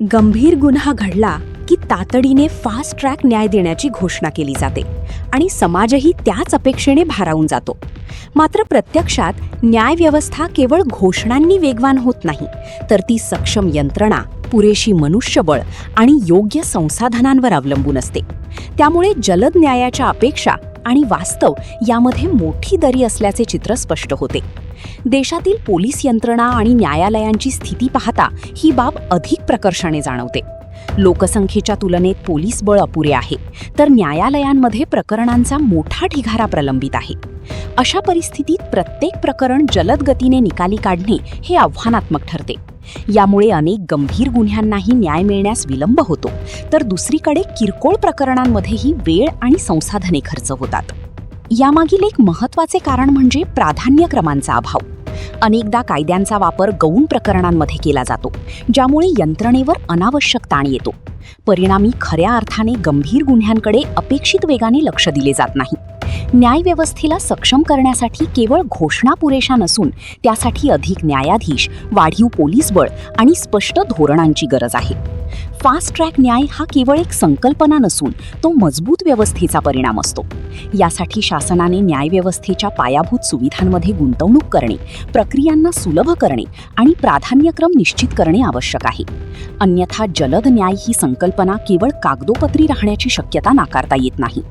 गंभीर गुन्हा घडला की तातडीने फास्ट ट्रॅक न्याय देण्याची घोषणा केली जाते आणि समाजही त्याच अपेक्षेने भारावून जातो. मात्र प्रत्यक्षात न्यायव्यवस्था केवळ घोषणांनी वेगवान होत नाही, तर ती सक्षम यंत्रणा, पुरेशी मनुष्यबळ आणि योग्य संसाधनांवर अवलंबून असते. त्यामुळे जलद न्यायाच्या अपेक्षा आणि वास्तव यामध्ये मोठी दरी असल्याचे चित्र स्पष्ट होते. देशातील पोलीस यंत्रणा आणि न्यायालयांची स्थिती पाहता ही बाब अधिक प्रकर्षाने जाणवते. लोकसंख्येच्या तुलनेत पोलीस बळ अपुरे आहे, तर न्यायालयांमध्ये प्रकरणांचा मोठा ढिगारा प्रलंबित आहे. अशा परिस्थितीत प्रत्येक प्रकरण जलद गतीने निकाली काढणे हे आव्हानात्मक ठरते. यामुळे अनेक गंभीर गुन्ह्यांनाही न्याय मिळण्यास विलंब होतो, तर दुसरीकडे किरकोळ प्रकरणांमध्येही वेळ आणि संसाधने खर्च होतात. यामागील एक महत्त्वाचे कारण म्हणजे प्राधान्यक्रमांचा अभाव. अनेकदा कायद्यांचा वापर गौण प्रकरणांमध्ये केला जातो, ज्यामुळे यंत्रणेवर अनावश्यक ताण येतो. परिणामी खऱ्या अर्थाने गंभीर गुन्ह्यांकडे अपेक्षित वेगाने लक्ष दिले जात नाही. न्यायव्यवस्थेला सक्षम करण्यासाठी केवळ घोषणा पुरेशा नसून त्यासाठी अधिक न्यायाधीश, वाढीव पोलीस बळ आणि स्पष्ट धोरणांची गरज आहे. फास्ट ट्रॅक न्याय हा केवळ एक संकल्पना नसून तो मजबूत व्यवस्थेचा परिणाम असतो. यासाठी शासनाने न्यायव्यवस्थेच्या पायाभूत सुविधांमध्ये गुंतवणूक करणे, प्रक्रियांना सुलभ करणे आणि प्राधान्यक्रम निश्चित करणे आवश्यक आहे. अन्यथा जलद न्याय ही संकल्पना केवळ कागदोपत्री राहण्याची शक्यता नाकारता येत नाही.